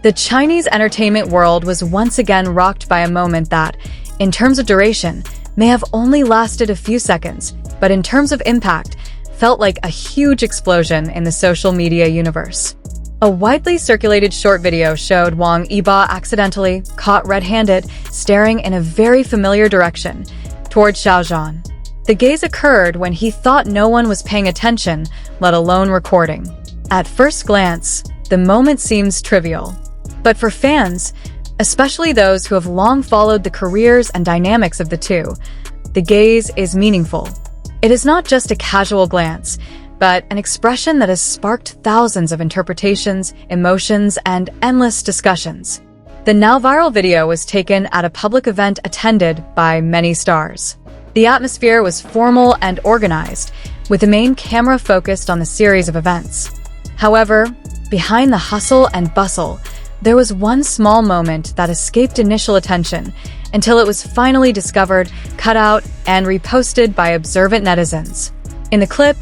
The Chinese entertainment world was once again rocked by a moment that, in terms of duration, may have only lasted a few seconds, but in terms of impact, felt like a huge explosion in the social media universe. A widely circulated short video showed Wang Yibo accidentally caught red-handed, staring in a very familiar direction, toward Xiao Zhan. The gaze occurred when he thought no one was paying attention, let alone recording. At first glance, the moment seems trivial. But for fans, especially those who have long followed the careers and dynamics of the two, the gaze is meaningful. It is not just a casual glance, but an expression that has sparked thousands of interpretations, emotions, and endless discussions. The now viral video was taken at a public event attended by many stars. The atmosphere was formal and organized, with the main camera focused on the series of events. However, behind the hustle and bustle, there was one small moment that escaped initial attention until it was finally discovered, cut out, and reposted by observant netizens. In the clip,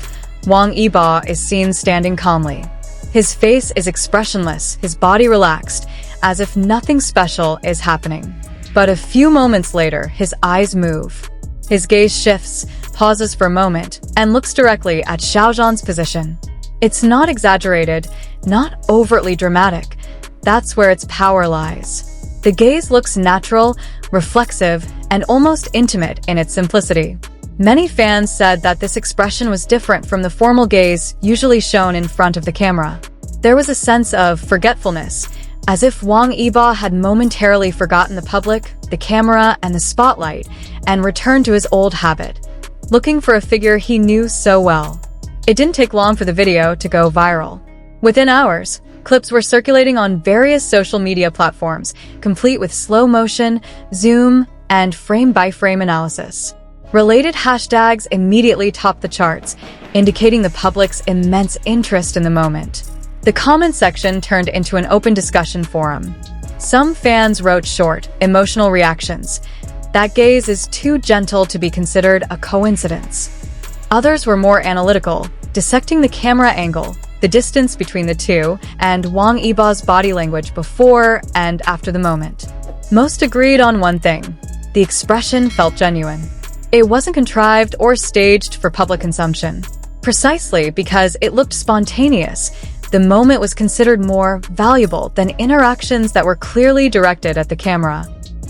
Wang Yibo is seen standing calmly. His face is expressionless, his body relaxed, as if nothing special is happening. But a few moments later, his eyes move. His gaze shifts, pauses for a moment, and looks directly at Xiao Zhan's position. It's not exaggerated, not overtly dramatic. That's where its power lies. The gaze looks natural, reflexive, and almost intimate in its simplicity. Many fans said that this expression was different from the formal gaze usually shown in front of the camera. There was a sense of forgetfulness, as if Wang Yibo had momentarily forgotten the public, the camera, and the spotlight, and returned to his old habit, looking for a figure he knew so well. It didn't take long for the video to go viral. Within hours, clips were circulating on various social media platforms, complete with slow motion, zoom, and frame-by-frame analysis. Related hashtags immediately topped the charts, indicating the public's immense interest in the moment. The comment section turned into an open discussion forum. Some fans wrote short, emotional reactions. That gaze is too gentle to be considered a coincidence. Others were more analytical, dissecting the camera angle, the distance between the two, and Wang Yibo's body language before and after the moment. Most agreed on one thing: the expression felt genuine. It wasn't contrived or staged for public consumption. Precisely because it looked spontaneous, the moment was considered more valuable than interactions that were clearly directed at the camera.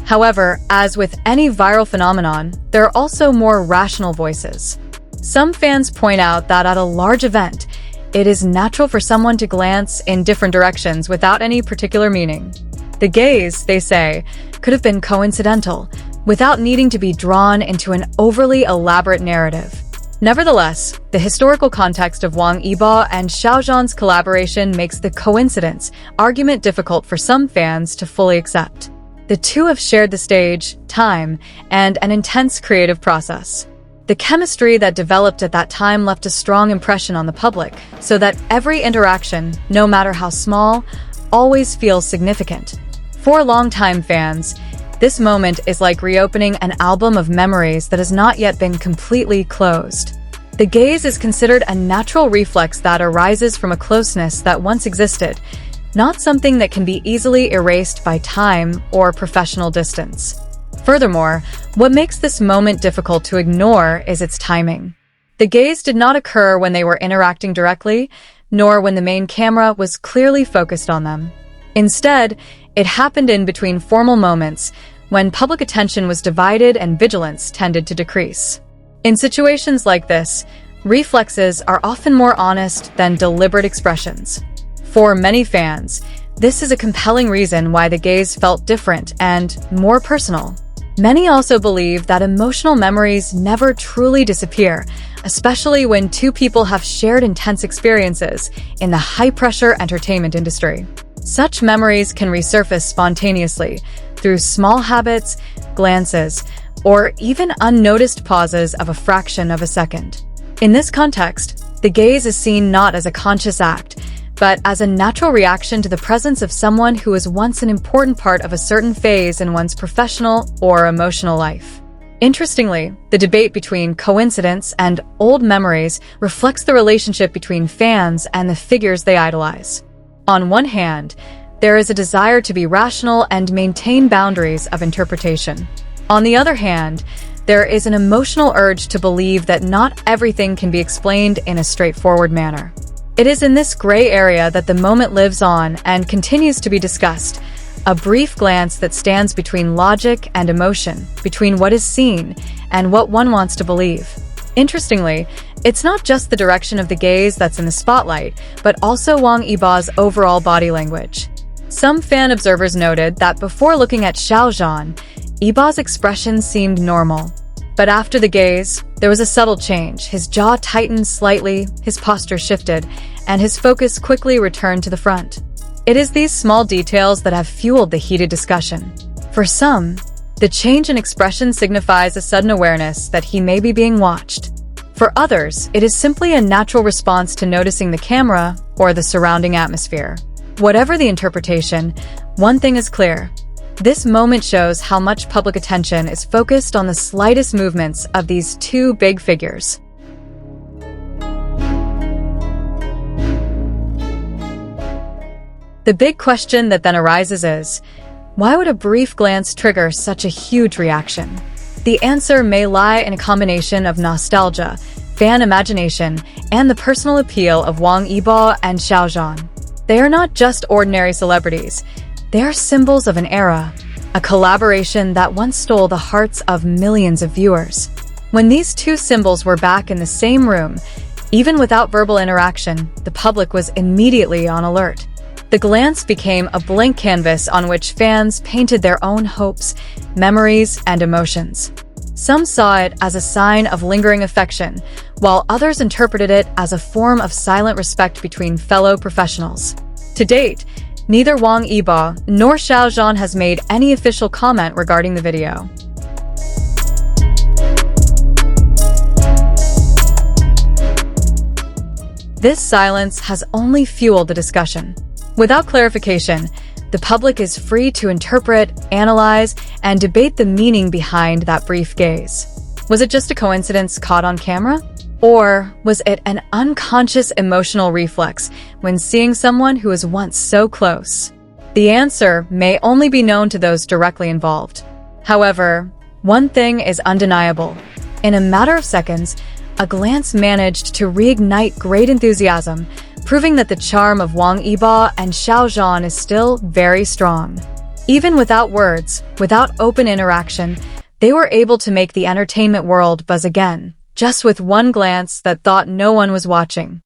However, as with any viral phenomenon, there are also more rational voices. Some fans point out that at a large event, it is natural for someone to glance in different directions without any particular meaning. The gaze, they say, could have been coincidental, without needing to be drawn into an overly elaborate narrative. Nevertheless, the historical context of Wang Yibo and Xiao Zhan's collaboration makes the coincidence argument difficult for some fans to fully accept. The two have shared the stage, time, and an intense creative process. The chemistry that developed at that time left a strong impression on the public, so that every interaction, no matter how small, always feels significant. For longtime fans, this moment is like reopening an album of memories that has not yet been completely closed. The gaze is considered a natural reflex that arises from a closeness that once existed, not something that can be easily erased by time or professional distance. Furthermore, what makes this moment difficult to ignore is its timing. The gaze did not occur when they were interacting directly, nor when the main camera was clearly focused on them. Instead, it happened in between formal moments, when public attention was divided and vigilance tended to decrease. In situations like this, reflexes are often more honest than deliberate expressions. For many fans, this is a compelling reason why the gaze felt different and more personal. Many also believe that emotional memories never truly disappear, especially when two people have shared intense experiences in the high-pressure entertainment industry. Such memories can resurface spontaneously through small habits, glances, or even unnoticed pauses of a fraction of a second. In this context, the gaze is seen not as a conscious act, but as a natural reaction to the presence of someone who was once an important part of a certain phase in one's professional or emotional life. Interestingly, the debate between coincidence and old memories reflects the relationship between fans and the figures they idolize. On one hand, there is a desire to be rational and maintain boundaries of interpretation. On the other hand, there is an emotional urge to believe that not everything can be explained in a straightforward manner. It is in this gray area that the moment lives on and continues to be discussed, a brief glance that stands between logic and emotion, between what is seen and what one wants to believe. Interestingly, it's not just the direction of the gaze that's in the spotlight, but also Wang Yibo's overall body language. Some fan observers noted that before looking at Xiao Zhan, Yibo's expression seemed normal. But after the gaze, there was a subtle change. His jaw tightened slightly, his posture shifted, and his focus quickly returned to the front. It is these small details that have fueled the heated discussion. For some, the change in expression signifies a sudden awareness that he may be being watched. For others, it is simply a natural response to noticing the camera or the surrounding atmosphere. Whatever the interpretation, one thing is clear. This moment shows how much public attention is focused on the slightest movements of these two big figures. The big question that then arises is, why would a brief glance trigger such a huge reaction? The answer may lie in a combination of nostalgia, fan imagination, and the personal appeal of Wang Yibo and Xiao Zhan. They are not just ordinary celebrities. They are symbols of an era, a collaboration that once stole the hearts of millions of viewers. When these two symbols were back in the same room, even without verbal interaction, the public was immediately on alert. The glance became a blank canvas on which fans painted their own hopes, memories, and emotions. Some saw it as a sign of lingering affection, while others interpreted it as a form of silent respect between fellow professionals. To date, neither Wang Yibo nor Xiao Zhan has made any official comment regarding the video. This silence has only fueled the discussion. Without clarification, the public is free to interpret, analyze, and debate the meaning behind that brief gaze. Was it just a coincidence caught on camera? Or was it an unconscious emotional reflex when seeing someone who was once so close? The answer may only be known to those directly involved. However, one thing is undeniable. In a matter of seconds, a glance managed to reignite great enthusiasm, proving that the charm of Wang Yibo and Xiao Zhan is still very strong. Even without words, without open interaction, they were able to make the entertainment world buzz again, just with one glance that thought no one was watching.